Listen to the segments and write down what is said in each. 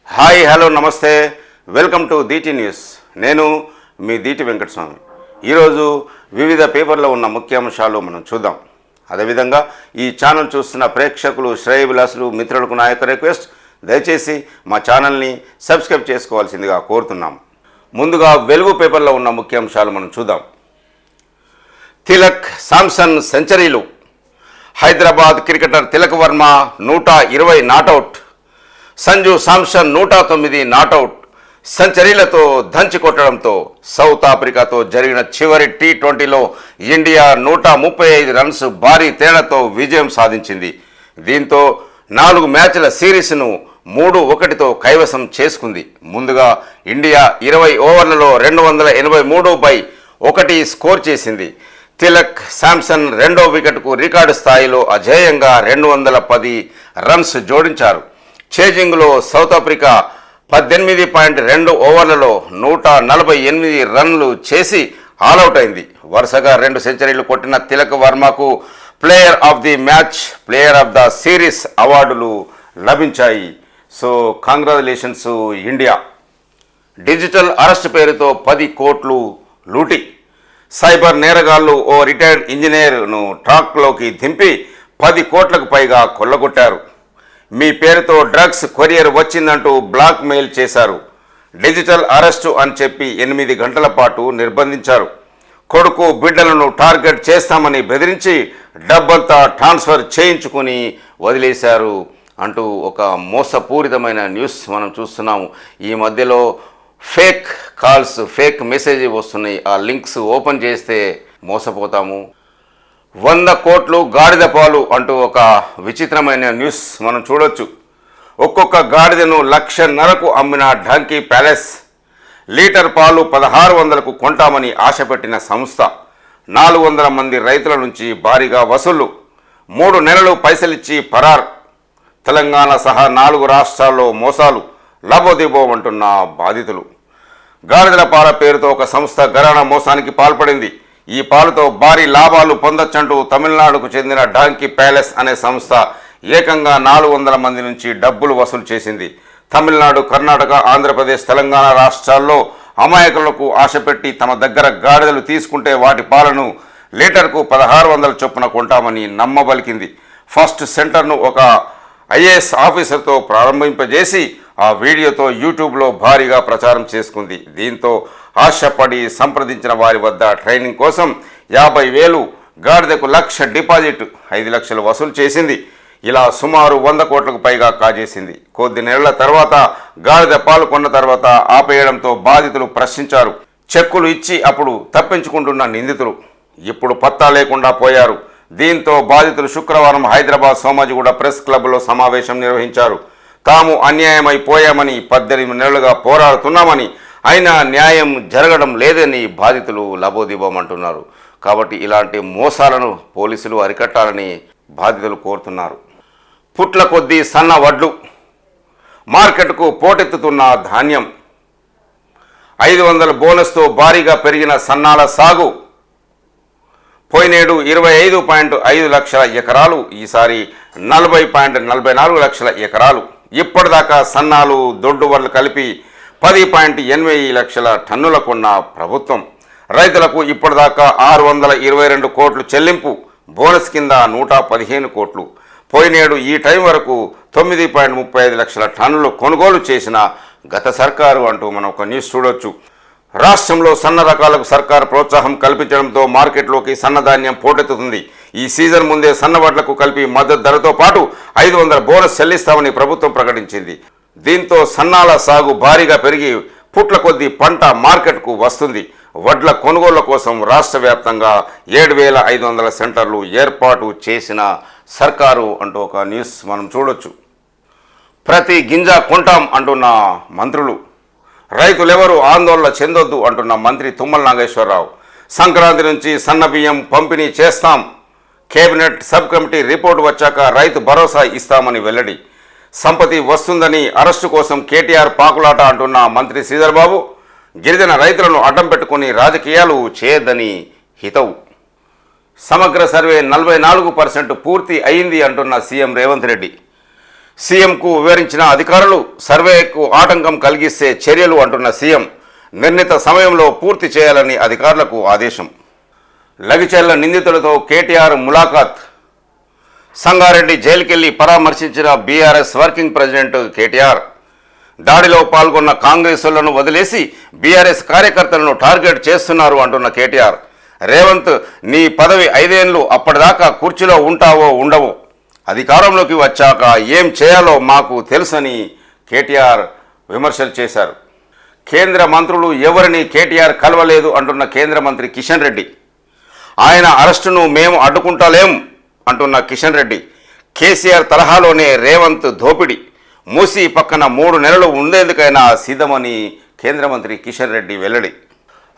Hi hello నమస్తే welcome to Deeti news. నేను మీ దీటి వెంకటస్వామి. ఈరోజు వివిధ పేపర్లో ఉన్న ముఖ్యాంశాలు మనం చూద్దాం. అదేవిధంగా ఈ ఛానల్ చూస్తున్న ప్రేక్షకులు, శ్రేయభిలాసులు, మిత్రులకు నా యొక్క రిక్వెస్ట్, దయచేసి మా ఛానల్ని సబ్స్క్రైబ్ చేసుకోవాల్సిందిగా కోరుతున్నాం. ముందుగా వెలుగు పేపర్లో ఉన్న ముఖ్యాంశాలు మనం చూద్దాం. తిలక్, శాంసన్ సెంచరీలు. Hyderabad cricketer Tilak Varma 120 not out, Sanju Samson 109 not out సెంచరీలతో దంచి కొట్టడంతో సౌత్ ఆఫ్రికాతో జరిగిన చివరి టీ20లో ఇండియా 135 రన్స్ భారీ తేడాతో విజయం సాధించింది. దీంతో 4 మ్యాచ్ల సిరీస్ను 3-1తో కైవసం చేసుకుంది. ముందుగా ఇండియా 20 ఓవర్లలో 283/1 స్కోర్ చేసింది. తిలక్, శాంసన్ రెండో వికెట్కు రికార్డు స్థాయిలో అజేయంగా 210 రన్స్ జోడించారు. చేజింగ్లో సౌత్ ఆఫ్రికా 18.2 ఓవర్లలో 148 రన్లు చేసి ఆలౌట్ అయింది. వరుసగా 2 సెంచరీలు కొట్టిన తిలక్ వర్మకు player of the match, player of the series అవార్డులు లభించాయి. So congratulations India. Digital arrest పేరుతో 10 కోట్లు లూటి. సైబర్ నేరగాళ్లు ఓ రిటైర్డ్ ఇంజనీర్ను ట్రాక్లోకి దింపి 10 కోట్లకు పైగా కొల్లగొట్టారు. మీ పేరుతో డ్రగ్స్ కొరియర్ వచ్చిందంటూ బ్లాక్ మెయిల్ చేశారు. డిజిటల్ అరెస్టు అని చెప్పి 8 గంటల పాటు నిర్బంధించారు. కొడుకు, బిడ్డలను టార్గెట్ చేస్తామని బెదిరించి డబ్బంతా ట్రాన్స్ఫర్ చేయించుకుని వదిలేశారు అంటూ ఒక మోసపూరితమైన న్యూస్ మనం చూస్తున్నాము. ఈ మధ్యలో ఫేక్ కాల్స్, ఫేక్ మెసేజ్ వస్తున్నాయి. ఆ లింక్స్ ఓపెన్ చేస్తే మోసపోతాము. 100 కోట్లు గాడిద పాలు అంటూ ఒక విచిత్రమైన న్యూస్ మనం చూడొచ్చు. ఒక్కొక్క గాడిదను 1,50,000కు అమ్మిన ఢంకీ ప్యాలెస్. లీటర్ పాలు 1600కు కొంటామని ఆశపెట్టిన సంస్థ 400 మంది రైతుల నుంచి భారీగా వసూళ్లు. 3 నెలలు పైసలిచ్చి పరార్. తెలంగాణ సహా 4 రాష్ట్రాల్లో మోసాలు లబోదిబోమంటున్న బాధితులు. గాడిదల పాల పేరుతో ఒక సంస్థ ఘరానా మోసానికి పాల్పడింది. ఈ పాలతో భారీ లాభాలు పొందొచ్చంటూ తమిళనాడుకు చెందిన డాంకీ ప్యాలెస్ అనే సంస్థ ఏకంగా 400 మంది నుంచి డబ్బులు వసూలు చేసింది. తమిళనాడు, కర్ణాటక, ఆంధ్రప్రదేశ్, తెలంగాణ రాష్ట్రాల్లో అమాయకులకు ఆశపెట్టి తమ దగ్గర గాడిదలు తీసుకుంటే వాటి పాలను లీటర్కు 1600 చొప్పున కొంటామని నమ్మబలికింది. ఫస్ట్ సెంటర్ను ఒక ఐఏఎస్ ఆఫీసర్తో ప్రారంభింపజేసి ఆ వీడియోతో యూట్యూబ్లో భారీగా ప్రచారం చేసుకుంది. దీంతో ఆశపడి సంప్రదించిన వారి వద్ద ట్రైనింగ్ కోసం 50,000, గాడిదకు 1,00,000 డిపాజిట్, 5 లక్షలు వసూలు చేసింది. ఇలా సుమారు 100 కోట్లకు పైగా కాజేసింది. కొద్ది నెలల తర్వాత గాడిద పాలు కొన్న తర్వాత ఆపేయడంతో బాధితులు ప్రశ్నించారు. చెక్కులు ఇచ్చి అప్పుడు తప్పించుకుంటున్న నిందితులు ఇప్పుడు పత్తా లేకుండా పోయారు. దీంతో బాధితులు శుక్రవారం హైదరాబాద్ సోమాజిగూడ ప్రెస్ క్లబ్లో సమావేశం నిర్వహించారు. తాము అన్యాయమైపోయామని 18 నెలలుగా పోరాడుతున్నామని, అయినా న్యాయం జరగడం లేదని బాధితులు లబోదిబోమంటున్నారు. కాబట్టి ఇలాంటి మోసాలను పోలీసులు అరికట్టాలని బాధితులు కోరుతున్నారు. పుట్ల కొద్దీ సన్న వడ్లు. మార్కెట్కు పోటెత్తుతున్న ధాన్యం. 500 బోనస్తో భారీగా పెరిగిన సన్నాల సాగు. పోయినేడు 25.5 లక్షల ఎకరాలు, ఈసారి 40.44 లక్షల ఎకరాలు. ఇప్పటిదాకా సన్నాలు, దొడ్డు వడ్లు కలిపి 10.80 లక్షల టన్నుల కొన్న ప్రభుత్వం రైతులకు ఇప్పటిదాకా 622 కోట్లు చెల్లింపు. బోనస్ కింద 115 కోట్లు. పోయినేడు ఈ టైం వరకు 9.35 లక్షల టన్నులు కొనుగోలు చేసిన గత సర్కారు అంటూ మనం ఒక న్యూస్ చూడొచ్చు. రాష్ట్రంలో సన్న రకాలకు సర్కారు ప్రోత్సాహం కల్పించడంతో మార్కెట్లోకి సన్నధాన్యం పోటెత్తుతుంది. ఈ సీజన్ ముందే సన్నవడ్లకు కలిపి మద్దతు ధరతో పాటు 500 బోనస్ చెల్లిస్తామని ప్రభుత్వం ప్రకటించింది. దీంతో సన్నాల సాగు భారీగా పెరిగి పుట్ల కొద్దీ పంట మార్కెట్కు వస్తుంది. వడ్ల కొనుగోళ్ల కోసం రాష్ట్ర వ్యాప్తంగా 7,500 సెంటర్లు ఏర్పాటు చేసిన సర్కారు అంటూ ఒక న్యూస్ మనం చూడొచ్చు. ప్రతి గింజ కొంటాం అంటున్న మంత్రులు. రైతులెవరూ ఆందోళన చెందొద్దు అంటున్న మంత్రి తుమ్మల నాగేశ్వరరావు. సంక్రాంతి నుంచి సన్న బియ్యం పంపిణీ చేస్తాం. కేబినెట్ సబ్ కమిటీ రిపోర్టు వచ్చాక రైతు భరోసా ఇస్తామని వెల్లడి. సంపత్తి వస్తుందని అరెస్టు కోసం కేటీఆర్ పాకులాట అంటున్న మంత్రి శ్రీధర్ బాబు. గిరిజన రైతులను అడ్డం పెట్టుకుని రాజకీయాలు చేయొద్దని హితవు. సమగ్ర సర్వే 44% పూర్తి అయింది అంటున్న సీఎం రేవంత్ రెడ్డి. సీఎంకు వివరించిన అధికారులు సర్వేకు ఆటంకం కలిగిస్తే చర్యలు అంటున్న సీఎం నిర్ణీత సమయంలో పూర్తి చేయాలని అధికారులకు ఆదేశం. లగిచెర్ల నిందితులతో కేటీఆర్ ములాఖాత్. సంగారెడ్డి జైలుకెళ్లి పరామర్శించిన బీఆర్ఎస్ వర్కింగ్ ప్రెసిడెంట్ కేటీఆర్. దాడిలో పాల్గొన్న కాంగ్రెసులను వదిలేసి బీఆర్ఎస్ కార్యకర్తలను టార్గెట్ చేస్తున్నారు అంటున్న కేటీఆర్. రేవంత్, నీ పదవి 5 ఏళ్లు, అప్పటిదాకా కుర్చీలో ఉంటావో ఉండవో, అధికారంలోకి వచ్చాక ఏం చేయాలో మాకు తెలుసని కేటీఆర్ విమర్శలు చేశారు. కేంద్ర మంత్రులు ఎవరిని కేటీఆర్ కలవలేదు అంటున్న కేంద్ర మంత్రి కిషన్ రెడ్డి. ఆయన అరెస్టును మేము అడ్డుకుంటలేం అంటున్న కిషన్ రెడ్డి. కేసీఆర్ తరహాలోనే రేవంత్ దోపిడీ, మూసి పక్కన 3 నెలలు ఉండేందుకైనా సిద్ధమని కేంద్ర మంత్రి కిషన్ రెడ్డి వెల్లడి.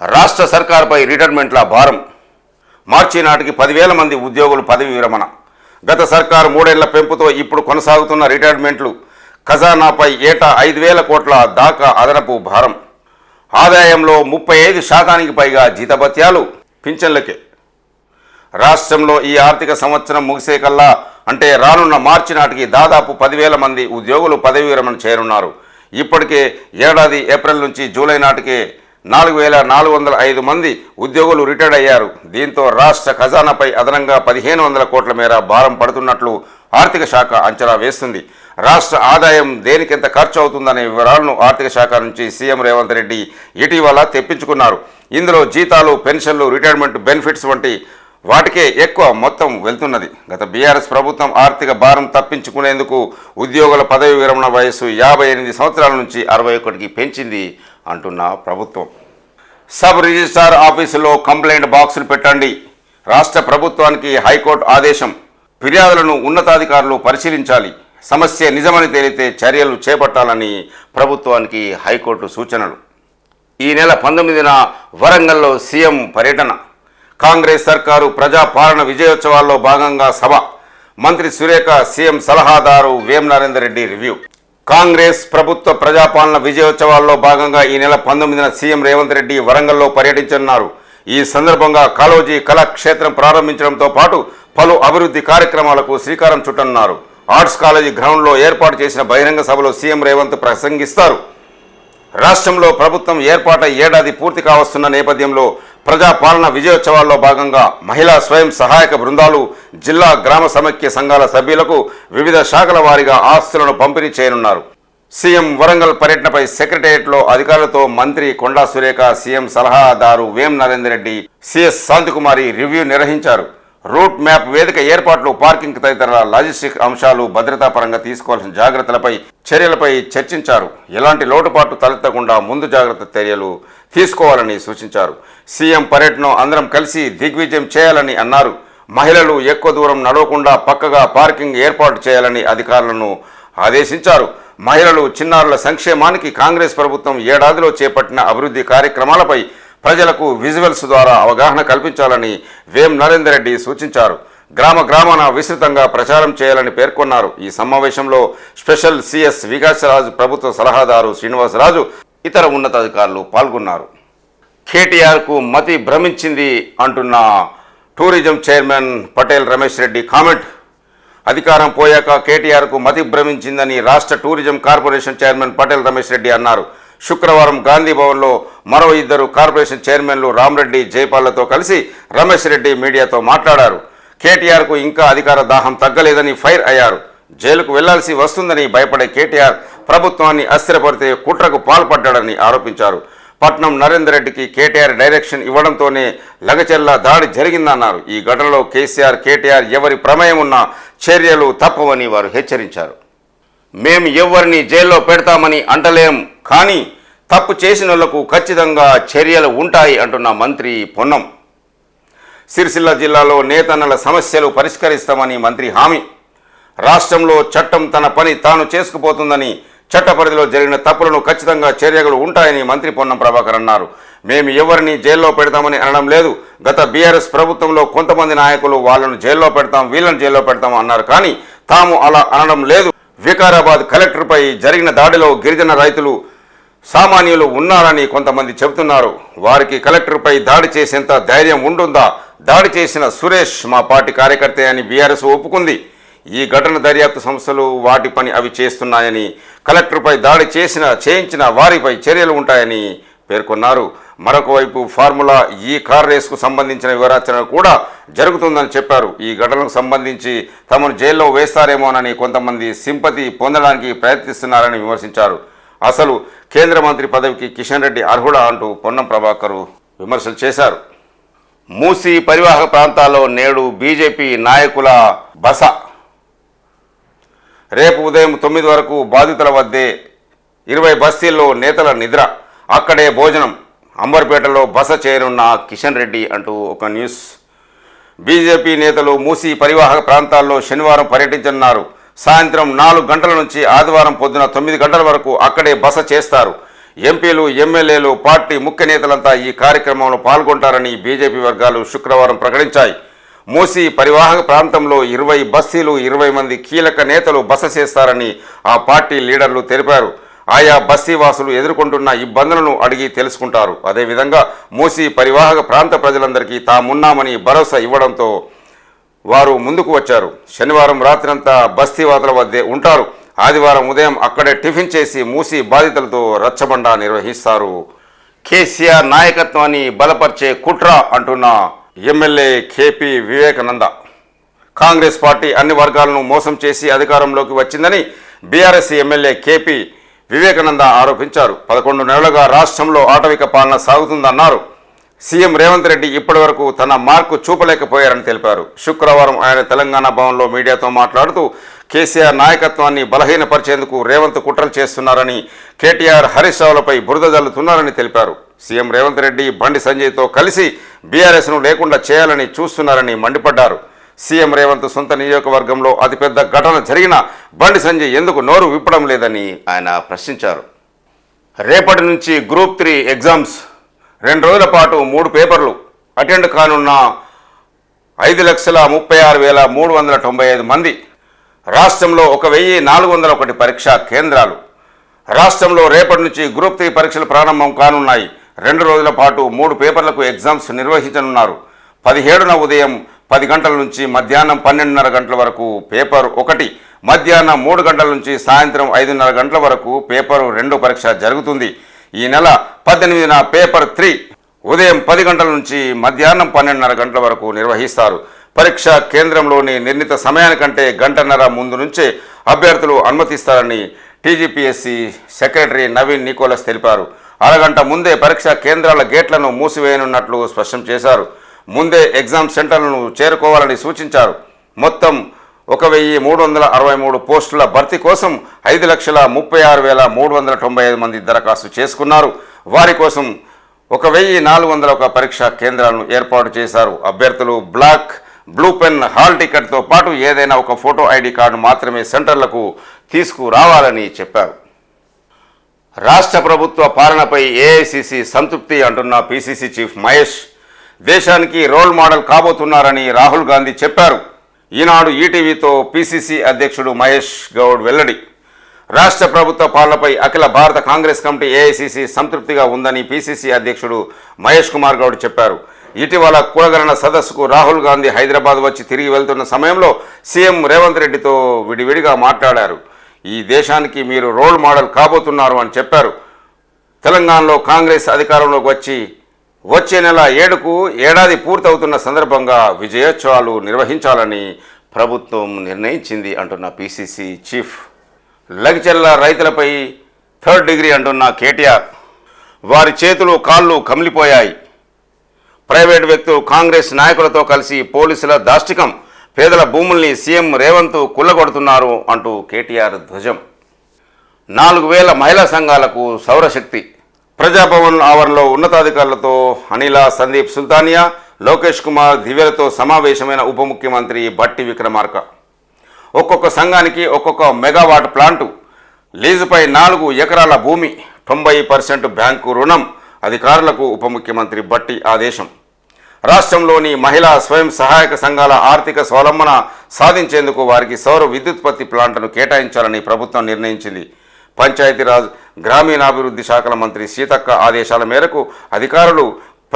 రాష్ట్ర సర్కారుపై రిటైర్మెంట్ల భారం. మార్చి నాటికి 10,000 మంది ఉద్యోగులు పదవి విరమణ. గత సర్కారు 3 ఏళ్ల పెంపుతో ఇప్పుడు కొనసాగుతున్న రిటైర్మెంట్లు. ఖజానాపై ఏటా 5,000 కోట్ల దాకా అదనపు భారం. ఆదాయంలో 35% పైగా జీతభత్యాలు, పింఛన్లకే. రాష్ట్రంలో ఈ ఆర్థిక సంవత్సరం ముగిసే కల్లా, అంటే రానున్న మార్చి నాటికి దాదాపు 10,000 మంది ఉద్యోగులు పదవి విరమణ చేరున్నారు. ఇప్పటికే ఏడాది ఏప్రిల్ నుంచి జూలై నాటికే 4,405 మంది ఉద్యోగులు రిటైర్డ్ అయ్యారు. దీంతో రాష్ట్ర ఖజానాపై అదనంగా 1,500 కోట్ల మేర భారం పడుతున్నట్లు ఆర్థిక శాఖ అంచనా వేస్తుంది. రాష్ట్ర ఆదాయం దేనికెంత ఖర్చు అవుతుందనే వివరాలను ఆర్థిక శాఖ నుంచి సీఎం రేవంత్ రెడ్డి ఇటీవల తెప్పించుకున్నారు. ఇందులో జీతాలు, పెన్షన్లు, రిటైర్మెంట్ బెనిఫిట్స్ వంటి వాటికే ఎక్కువ మొత్తం వెళ్తున్నది. గత బీఆర్ఎస్ ప్రభుత్వం ఆర్థిక భారం తప్పించుకునేందుకు ఉద్యోగుల పదవి విరమణ వయస్సు 58 సంవత్సరాల నుంచి 61కి పెంచింది అంటున్న ప్రభుత్వం. సబ్ రిజిస్ట్రార్ ఆఫీసులో కంప్లైంట్ బాక్సులు పెట్టండి. రాష్ట్ర ప్రభుత్వానికి హైకోర్టు ఆదేశం. ఫిర్యాదులను ఉన్నతాధికారులు పరిశీలించాలి. సమస్య నిజమని తేలితే చర్యలు చేపట్టాలని ప్రభుత్వానికి హైకోర్టు సూచనలు. ఈ నెల 19న వరంగల్లో సీఎం పర్యటన. కాంగ్రెస్ సర్కారు ప్రజాపాలన విజయోత్సవాల్లో భాగంగా సభ. మంత్రి సురేఖ, సీఎం సలహాదారు వేం నరేందర్ రెడ్డి రివ్యూ. కాంగ్రెస్ ప్రభుత్వ ప్రజాపాలన విజయోత్సవాల్లో భాగంగా ఈ నెల 19న సీఎం రేవంత్ రెడ్డి వరంగల్లో పర్యటించనున్నారు. ఈ సందర్భంగా కాళోజీ కళాక్షేత్రం ప్రారంభించడంతో పాటు పలు అభివృద్ధి కార్యక్రమాలకు శ్రీకారం చుట్టనున్నారు. ఆర్ట్స్ కాలేజీ గ్రౌండ్లో ఏర్పాటు చేసిన బహిరంగ సభలో సీఎం రేవంత్ ప్రసంగిస్తారు. రాష్ట్రంలో ప్రభుత్వం ఏర్పాటై ఏడాది పూర్తి కావస్తున్న నేపథ్యంలో ప్రజాపాలన విజయోత్సవాల్లో భాగంగా మహిళా స్వయం సహాయక బృందాలు, జిల్లా గ్రామ సమైక్య సంఘాల సభ్యులకు వివిధ శాఖల వారీగా ఆస్తులను పంపిణీ చేయనున్నారు. సీఎం వరంగల్ పర్యటనపై సెక్రటేరియట్లో అధికారులతో మంత్రి కొండా సురేఖ, సీఎం సలహాదారు వేం నరేందర్ రెడ్డి, సిఎస్ శాంతికుమారి రివ్యూ నిర్వహించారు. రూట్ మ్యాప్, వేదిక ఏర్పాట్లు, పార్కింగ్ తదితర లాజిస్టిక్ అంశాలు, భద్రతా పరంగా తీసుకోవాల్సిన జాగ్రత్తలపై, చర్యలపై చర్చించారు. ఎలాంటి లోటుపాటు తలెత్తకుండా ముందు జాగ్రత్త చర్యలు తీసుకోవాలని సూచించారు. సీఎం పర్యటనను అందరం కలిసి దిగ్విజయం చేయాలని అన్నారు. మహిళలు ఎక్కువ దూరం నడవకుండా పక్కగా పార్కింగ్ ఏర్పాటు చేయాలని అధికారులను ఆదేశించారు. మహిళలు, చిన్నారుల సంక్షేమానికి కాంగ్రెస్ ప్రభుత్వం ఏడాదిలో చేపట్టిన అభివృద్ధి కార్యక్రమాలపై ప్రజలకు విజువల్స్ ద్వారా అవగాహన కల్పించాలని వేం నరేందర్ రెడ్డి సూచించారు. గ్రామాన విస్తృతంగా ప్రచారం చేయాలని పేర్కొన్నారు. ఈ సమావేశంలో స్పెషల్ సిఎస్ వికాసరాజు, ప్రభుత్వ సలహాదారు శ్రీనివాసరాజు, ఇతర ఉన్నతాధికారులు పాల్గొన్నారు. కేటీఆర్కు మతి భ్రమించింది అంటున్న tourism chairman Patel Ramesh Reddy comment. అధికారం పోయాక కేటీఆర్కు మతి భ్రమించిందని రాష్ట్ర tourism corporation chairman Patel Ramesh Reddy అన్నారు. శుక్రవారం గాంధీ భవన్లో మరో 2 కార్పొరేషన్ చైర్మన్లు రామరెడ్డి, జైపాల్లతో కలిసి రమేష్ రెడ్డి మీడియాతో మాట్లాడారు. కేటీఆర్కు ఇంకా అధికార దాహం తగ్గలేదని ఫైర్ అయ్యారు. జైలుకు వెళ్లాల్సి వస్తుందని భయపడే కేటీఆర్ ప్రభుత్వాన్ని అస్థిరపరిచే కుట్రకు పాల్పడ్డాడని ఆరోపించారు. పట్నం నరేందర్ రెడ్డికి కేటీఆర్ డైరెక్షన్ ఇవ్వడంతోనే లగచెర్ల దాడి జరిగిందన్నారు. ఈ ఘటనలో కేటీఆర్ ఎవరి ప్రమేయం ఉన్నా చర్యలు తప్పవని వారు హెచ్చరించారు. మేము ఎవరిని జైల్లో పెడతామని అంటలేం, కానీ తప్పు చేసిన వాళ్లకు ఖచ్చితంగా చర్యలు ఉంటాయి అంటున్న మంత్రి పొన్నం. సిరిసిల్ల జిల్లాలో నేతన్నల సమస్యలు పరిష్కరిస్తామని మంత్రి హామీ. రాష్ట్రంలో చట్టం తన పని తాను చేసుకుపోతుందని, చట్ట పరిధిలో జరిగిన తప్పులను ఖచ్చితంగా చర్యలు ఉంటాయని మంత్రి పొన్నం ప్రభాకర్ అన్నారు. మేము ఎవరిని జైల్లో పెడతామని అనడం లేదు. గత బీఆర్ఎస్ ప్రభుత్వంలో కొంతమంది నాయకులు వాళ్ళను జైల్లో పెడతాం, వీళ్ళని జైల్లో పెడతాం అన్నారు, కానీ తాము అలా అనడం లేదు. వికారాబాద్ కలెక్టర్పై జరిగిన దాడిలో గిరిజన రైతులు, సామాన్యులు ఉన్నారని కొంతమంది చెబుతున్నారు. వారికి కలెక్టర్పై దాడి చేసేంత ధైర్యం ఉంటుందా? దాడి చేసిన సురేష్ మా పార్టీ కార్యకర్తే అని బీఆర్ఎస్ ఒప్పుకుంది. ఈ ఘటన దర్యాప్తు సంస్థలు వాటి పని అవి చేస్తున్నాయని, కలెక్టర్పై దాడి చేయించిన వారిపై చర్యలు ఉంటాయని పేర్కొన్నారు. మరొక వైపు ఫార్ములా ఈ కార్ రేసుకు సంబంధించిన వివరాచరణ కూడా జరుగుతుందని చెప్పారు. ఈ ఘటనకు సంబంధించి తమను జైల్లో వేస్తారేమోనని కొంతమంది సింపతి పొందడానికి ప్రయత్నిస్తున్నారని విమర్శించారు. అసలు కేంద్ర మంత్రి పదవికి కిషన్ రెడ్డి అర్హుడా అంటూ పొన్నం ప్రభాకర్ విమర్శలు చేశారు. మూసీ పరివాహక ప్రాంతాల్లో నేడు బీజేపీ నాయకుల బస. రేపు ఉదయం 9 వరకు బాధితుల వద్దే 20 బస్తీల్లో నేతల నిద్ర, అక్కడే భోజనం. అంబర్పేటలో బస చేరున్న కిషన్ రెడ్డి అంటూ ఒక న్యూస్. బీజేపీ నేతలు మూసీ పరివాహక ప్రాంతాల్లో శనివారం పర్యటించనున్నారు. సాయంత్రం 4 గంటల నుంచి ఆదివారం పొద్దున 9 గంటల వరకు అక్కడే బస చేస్తారు. ఎంపీలు, ఎమ్మెల్యేలు, పార్టీ ముఖ్య నేతలంతా ఈ కార్యక్రమంలో పాల్గొంటారని బీజేపీ వర్గాలు శుక్రవారం ప్రకటించాయి. మూసీ పరివాహక ప్రాంతంలో 20 బస్తీలు, 20 మంది కీలక నేతలు బస చేస్తారని ఆ పార్టీ లీడర్లు తెలిపారు. ఆయా బస్తీవాసులు ఎదుర్కొంటున్న ఇబ్బందులను అడిగి తెలుసుకుంటారు. అదేవిధంగా మూసీ పరివాహక ప్రాంత ప్రజలందరికీ తామున్నామని భరోసా ఇవ్వడంతో వారు ముందుకు వచ్చారు. శనివారం రాత్రంతా బస్తీవాదుల వద్దే ఉంటారు. ఆదివారం ఉదయం అక్కడే టిఫిన్ చేసి మూసీ బాధితులతో రచ్చబండ నిర్వహిస్తారు. కేసీఆర్ నాయకత్వాన్ని బలపరిచే కుట్ర అంటున్న MLA KP Vivekananda. Congress party అన్ని వర్గాలను మోసం చేసి అధికారంలోకి వచ్చిందని బీఆర్ఎస్ ఎమ్మెల్యే కేపీ వివేకానంద ఆరోపించారు. 11 నెలలుగా రాష్ట్రంలో ఆటవిక పాలన సాగుతుందన్నారు. సీఎం రేవంత్ రెడ్డి ఇప్పటివరకు తన మార్కు చూపలేకపోయారని తెలిపారు. శుక్రవారం ఆయన తెలంగాణ భవన్లో మీడియాతో మాట్లాడుతూ కేసీఆర్ నాయకత్వాన్ని బలహీనపరిచేందుకు రేవంత్ కుట్రలు చేస్తున్నారని, కేటీఆర్, హరీష్ రావులపై బురద జల్లుతున్నారని తెలిపారు. సీఎం రేవంత్ రెడ్డి బండి సంజయ్తో కలిసి బీఆర్ఎస్ను లేకుండా చేయాలని చూస్తున్నారని మండిపడ్డారు. సీఎం రేవంత్ సొంత నియోజకవర్గంలో అతిపెద్ద ఘటన జరిగిన బండి సంజయ్ ఎందుకు నోరు విప్పడం లేదని ఆయన ప్రశ్నించారు. రేపటి నుంచి గ్రూప్ 3 ఎగ్జామ్స్. 2 రోజుల పాటు 3 పేపర్లు అటెండ్ కానున్న 5,36,395 మంది. రాష్ట్రంలో 1,401 పరీక్షా కేంద్రాలు. రాష్ట్రంలో రేపటి నుంచి గ్రూప్ 3 పరీక్షలు ప్రారంభం కానున్నాయి. 2 రోజుల పాటు 3 పేపర్లకు ఎగ్జామ్స్ నిర్వహించనున్నారు. 17న ఉదయం 10 గంటల నుంచి మధ్యాహ్నం 12:30 గంటల వరకు పేపర్ 1, మధ్యాహ్నం 3 గంటల నుంచి సాయంత్రం 5:30 గంటల వరకు పేపర్ 2 పరీక్ష జరుగుతుంది. ఈ నెల 18న పేపర్ 3 ఉదయం 10 గంటల నుంచి మధ్యాహ్నం 12:30 గంటల వరకు నిర్వహిస్తారు. పరీక్షా కేంద్రంలోని నిర్ణీత సమయానికంటే గంటన్నర ముందు నుంచే అభ్యర్థులు అనుమతిస్తారని టీజీపీఎస్సీ సెక్రటరీ నవీన్ నికోలస్ తెలిపారు. అరగంట ముందే పరీక్షా కేంద్రాల గేట్లను మూసివేయనున్నట్లు స్పష్టం చేశారు. ముందే ఎగ్జామ్ సెంటర్లను చేరుకోవాలని సూచించారు. మొత్తం 1,363 పోస్టుల భర్తీ కోసం 5,36,395 మంది దరఖాస్తు చేసుకున్నారు. వారి కోసం 1,401 పరీక్షా కేంద్రాలను ఏర్పాటు చేశారు. అభ్యర్థులు బ్లాక్, బ్లూ పెన్, హాల్ టికెట్తో పాటు ఏదైనా ఒక ఫోటో ఐడి కార్డు మాత్రమే సెంటర్లకు తీసుకురావాలని చెప్పారు. రాష్ట్ర ప్రభుత్వ పాలనపై ఏఐసిసి సంతృప్తి అంటున్న పిసిసి చీఫ్ మహేష్ దేశానికి రోల్ మోడల్ కాబోతున్నారని రాహుల్ గాంధీ చెప్పారు. ఈనాడు ఈటీవీతో పిసిసి అధ్యక్షుడు మహేష్ గౌడ్ వెల్లడి. రాష్ట్ర ప్రభుత్వ పాలనపై అఖిల భారత కాంగ్రెస్ కమిటీ ఏఐసిసి సంతృప్తిగా ఉందని పిసిసి అధ్యక్షుడు మహేష్ కుమార్ గౌడ్ చెప్పారు. ఇటీవల కులగణన సదస్సుకు రాహుల్ గాంధీ హైదరాబాద్ వచ్చి తిరిగి వెళ్తున్న సమయంలో సీఎం రేవంత్ రెడ్డితో విడివిడిగా మాట్లాడారు. ఈ దేశానికి మీరు రోల్ మోడల్ కాబోతున్నారు అని చెప్పారు. తెలంగాణలో కాంగ్రెస్ అధికారంలోకి వచ్చే నెల 7కు ఏడాది పూర్తవుతున్న సందర్భంగా విజయోత్సవాలు నిర్వహించాలని ప్రభుత్వం నిర్ణయించింది అంటున్న పిసిసి చీఫ్. లగిచెర్ల రైతులపై 3rd డిగ్రీ అంటున్న కేటీఆర్. వారి చేతులు కాళ్ళు కమిలిపోయాయి. ప్రైవేటు వ్యక్తులు కాంగ్రెస్ నాయకులతో కలిసి పోలీసుల దాష్టికం, పేదల భూముల్ని సీఎం రేవంత్ కుల్లగొడుతున్నారు అంటూ కేటీఆర్ ధ్వజం. 4,000 మహిళా సంఘాలకు సౌరశక్తి. ప్రజాభవన్ ఆవరణలో ఉన్నతాధికారులతో అనిల, సందీప్ సుల్తానియా, లోకేష్ కుమార్, దివ్యలతో సమావేశమైన ఉప ముఖ్యమంత్రి బట్టి విక్రమార్క. ఒక్కొక్క సంఘానికి ఒక్కొక్క మెగావాట్ ప్లాంటు, లీజుపై 4 ఎకరాల భూమి, 90% బ్యాంకు రుణం. అధికారులకు ఉప ముఖ్యమంత్రి బట్టి ఆదేశం. రాష్ట్రంలోని మహిళా స్వయం సహాయక సంఘాల ఆర్థిక స్వావలంబన సాధించేందుకు వారికి సౌర విద్యుత్పత్తి ప్లాంట్ను కేటాయించాలని ప్రభుత్వం నిర్ణయించింది. పంచాయతీరాజ్, గ్రామీణాభివృద్ధి శాఖల మంత్రి సీతక్క ఆదేశాల మేరకు అధికారులు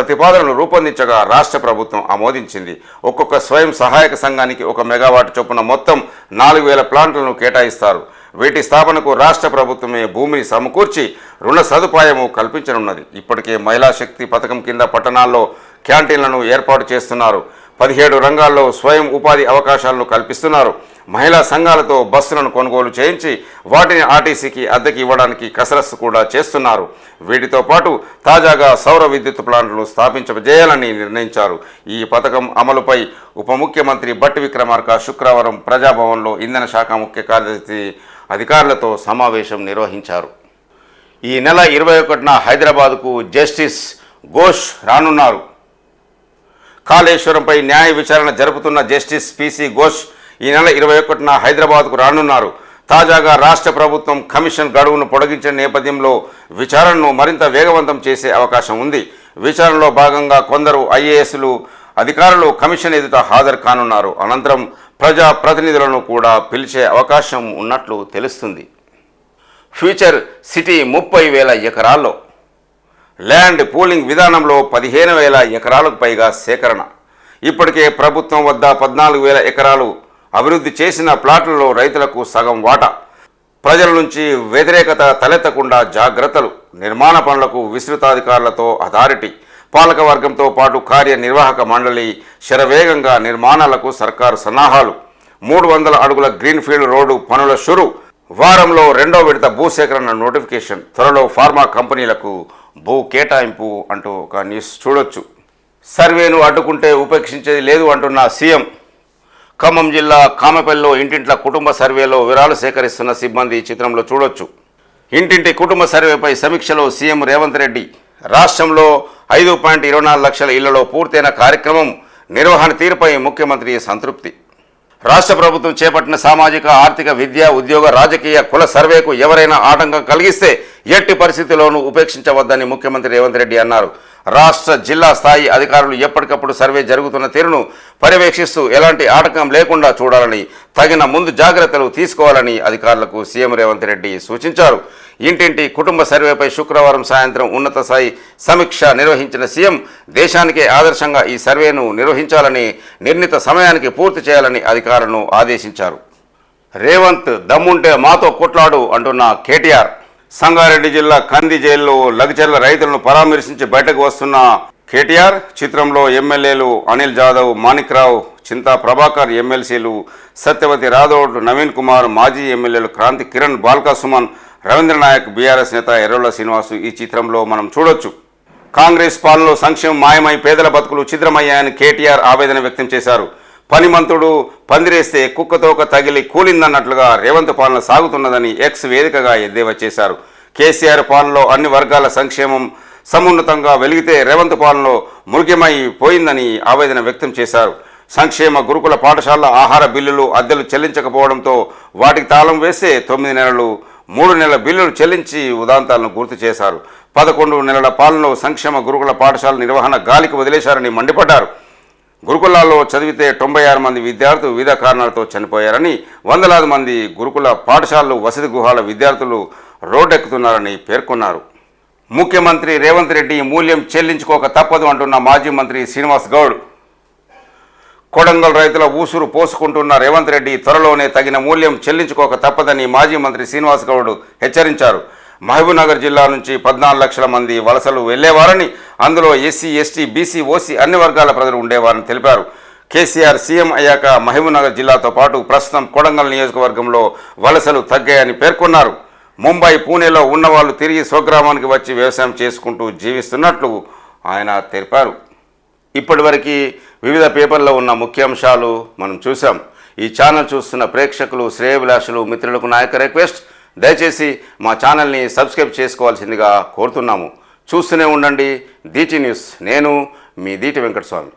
ప్రతిపాదనలు రూపొందించగా రాష్ట్ర ప్రభుత్వం ఆమోదించింది. ఒక్కొక్క స్వయం సహాయక సంఘానికి 1 మెగావాట్ చొప్పున మొత్తం 4000 ప్లాంట్లను కేటాయిస్తారు. వీటి స్థాపనకు రాష్ట్ర ప్రభుత్వమే భూమిని సమకూర్చి రుణ సదుపాయము కల్పించనున్నది. ఇప్పటికే మహిళా శక్తి పథకం కింద పట్టణాల్లో క్యాంటీన్లను ఏర్పాటు చేస్తున్నారు. 17 రంగాల్లో స్వయం ఉపాధి అవకాశాలను కల్పిస్తున్నారు. మహిళా సంఘాలతో బస్సులను కొనుగోలు చేయించి వాటిని ఆర్టీసీకి అద్దెకి ఇవ్వడానికి కసరత్తు కూడా చేస్తున్నారు. వీటితో పాటు తాజాగా సౌర విద్యుత్ ప్లాంట్లు స్థాపించజేయాలని నిర్ణయించారు. ఈ పథకం అమలుపై ఉప ముఖ్యమంత్రి బట్టి విక్రమార్క శుక్రవారం ప్రజాభవన్లో ఇంధన శాఖ ముఖ్య కార్యదర్శి అధికారులతో సమావేశం నిర్వహించారు. ఈ నెల 21న హైదరాబాద్కు జస్టిస్ ఘోష్ రానున్నారు. కాళేశ్వరంపై న్యాయ విచారణ జరుపుతున్న జస్టిస్ పిసి ఘోష్ ఈ నెల 21న హైదరాబాద్కు రానున్నారు. తాజాగా రాష్ట్ర ప్రభుత్వం కమిషన్ గడువును పొడిగించిన నేపథ్యంలో విచారణను మరింత వేగవంతం చేసే అవకాశం ఉంది. విచారణలో భాగంగా కొందరు ఐఏఎస్లు అధికారులు కమిషన్ ఎదుట హాజరు కానున్నారు. అనంతరం ప్రజా ప్రతినిధులను కూడా పిలిచే అవకాశం ఉన్నట్లు తెలుస్తుంది. ఫ్యూచర్ సిటీ 30,000 ఎకరాల్లో ల్యాండ్ పూలింగ్ విధానంలో 15,000 ఎకరాలకు పైగా సేకరణ. ఇప్పటికే ప్రభుత్వం వద్ద 14,000 ఎకరాలు అభివృద్ధి చేసిన ప్లాట్లలో రైతులకు సగం వాటా. ప్రజల నుంచి వ్యతిరేకత తలెత్తకుండా జాగ్రత్తలు. నిర్మాణ పనులకు విస్తృతాధికారులతో అథారిటీ. పాలకవర్గంతో పాటు కార్యనిర్వాహక మండలి శరవేగంగా నిర్మాణాలకు సర్కారు సన్నాహాలు. 300 అడుగుల గ్రీన్ఫీల్డ్ రోడ్డు పనుల షురు. వారంలో 2వ విడత భూసేకరణ నోటిఫికేషన్. త్వరలో ఫార్మా కంపెనీలకు భూ కేటాయింపు అంటూ ఒక న్యూస్ చూడొచ్చు. సర్వేను అడ్డుకుంటే ఉపేక్షించేది లేదు అంటున్న సీఎం. ఖమ్మం జిల్లా కామెపల్లిలో ఇంటింట్ల కుటుంబ సర్వేలో వివరాలు సేకరిస్తున్న సిబ్బంది చిత్రంలో చూడొచ్చు. ఇంటింటి కుటుంబ సర్వేపై సమీక్షలో సీఎం రేవంత్ రెడ్డి. రాష్ట్రంలో 5.24 లక్షల ఇళ్లలో పూర్తయిన కార్యక్రమం నిర్వహణ తీరుపై ముఖ్యమంత్రి సంతృప్తి. రాష్ట్ర ప్రభుత్వం చేపట్టిన సామాజిక, ఆర్థిక, విద్య, ఉద్యోగ, రాజకీయ, కుల సర్వేకు ఎవరైనా ఆటంకం కలిగిస్తే ఎట్టి పరిస్థితుల్లోనూ ఉపేక్షించవద్దని ముఖ్యమంత్రి రేవంత్ రెడ్డి అన్నారు. రాష్ట్ర, జిల్లా స్థాయి అధికారులు ఎప్పటికప్పుడు సర్వే జరుగుతున్న తీరును పర్యవేక్షిస్తూ ఎలాంటి ఆటంకం లేకుండా చూడాలని, తగిన ముందు జాగ్రత్తలు తీసుకోవాలని అధికారులకు సీఎం రేవంత్ రెడ్డి సూచించారు. ఇంటింటి కుటుంబ సర్వేపై శుక్రవారం సాయంత్రం ఉన్నత స్థాయి సమీక్ష నిర్వహించిన సీఎం దేశానికే ఆదర్శంగా ఈ సర్వేను నిర్వహించాలని, నిర్ణీత సమయానికి పూర్తి చేయాలని అధికారులను ఆదేశించారు. రేవంత్ దమ్ముంటే మాతో కొట్లాడు అంటున్న కేటీఆర్. సంగారెడ్డి జిల్లా కంది జైల్లో లగ్చర్ల రైతులను పరామర్శించి బయటకు వస్తున్న కేటీఆర్. చిత్రంలో ఎమ్మెల్యేలు అనిల్ జాదవ్, మాణిక్రావు, చింతా ప్రభాకర్, ఎమ్మెల్సీలు సత్యవతి రాథోడ్, నవీన్ కుమార్, మాజీ ఎమ్మెల్యేలు క్రాంతి కిరణ్, బాల్కా సుమన్, రవీంద్రనాయక్, బీఆర్ఎస్ నేత ఎర్రోళ్ల శ్రీనివాసు ఈ చిత్రంలో మనం చూడొచ్చు. కాంగ్రెస్ పాలనలో సంక్షేమం మాయమై పేదల బతుకులు ఛిద్రమయ్యాయని కేటీఆర్ ఆవేదన వ్యక్తం చేశారు. పనిమంతుడు పందిరేస్తే కుక్కతోక తగిలి కూలిందన్నట్లుగా రేవంత్ పాలన సాగుతున్నదని ఎక్స్ వేదికగా ఎద్దేవా చేశారు. కేసీఆర్ పాలనలో అన్ని వర్గాల సంక్షేమం సమున్నతంగా వెలిగితే రేవంత్ పాలనలో మురికిమైపోయిందని ఆవేదన వ్యక్తం చేశారు. సంక్షేమ గురుకుల పాఠశాలల ఆహార బిల్లులు, అద్దెలు చెల్లించకపోవడంతో వాటికి తాళం వేస్తే 9 నెలలు 3 నెలల బిల్లులు చెల్లించి ఉదాంతాలను గుర్తు చేశారు. 11 నెలల పాలనలో సంక్షేమ గురుకుల పాఠశాల నిర్వహణ గాలికి వదిలేశారని మండిపడ్డారు. గురుకులాల్లో చదివితే 96 మంది విద్యార్థులు వివిధ కారణాలతో చనిపోయారని, వందలాది మంది గురుకుల పాఠశాలలు, వసతి గృహాల విద్యార్థులు రోడ్డెక్కుతున్నారని పేర్కొన్నారు. ముఖ్యమంత్రి రేవంత్ రెడ్డి మూల్యం చెల్లించుకోక తప్పదు అంటున్న మాజీ మంత్రి శ్రీనివాస్ గౌడ్. కొడంగల్ రైతుల ఊసురు పోసుకుంటున్న రేవంత్ రెడ్డి త్వరలోనే తగిన మూల్యం చెల్లించుకోక తప్పదని మాజీ మంత్రి శ్రీనివాస్ గౌడ్ హెచ్చరించారు. మహబూబ్నగర్ జిల్లా నుంచి 14 లక్షల మంది వలసలు వెళ్లేవారని, అందులో ఎస్సీ, ఎస్టీ, బీసీ, ఓసీ అన్ని వర్గాల ప్రజలు ఉండేవారని తెలిపారు. కేసీఆర్ సీఎం అయ్యాక మహబూబ్నగర్ జిల్లాతో పాటు ప్రస్తుతం కొడంగల్ నియోజకవర్గంలో వలసలు తగ్గాయని పేర్కొన్నారు. ముంబై, పూణేలో ఉన్నవాళ్లు తిరిగి స్వగ్రామానికి వచ్చి వ్యవసాయం చేసుకుంటూ జీవిస్తున్నట్లు ఆయన తెలిపారు. ఇప్పటివరకు వివిధ పేపర్లో ఉన్న ముఖ్యాంశాలు మనం చూసాం. ఈ ఛానల్ చూస్తున్న ప్రేక్షకులు, శ్రేయోభిలాషులు, మిత్రులకు నా యొక్క రిక్వెస్ట్, దయచేసి మా ఛానల్ని సబ్స్క్రైబ్ చేసుకోవాల్సిందిగా కోరుతున్నాము. చూస్తూనే ఉండండి DT న్యూస్. నేను మీ DT వెంకటస్వామి.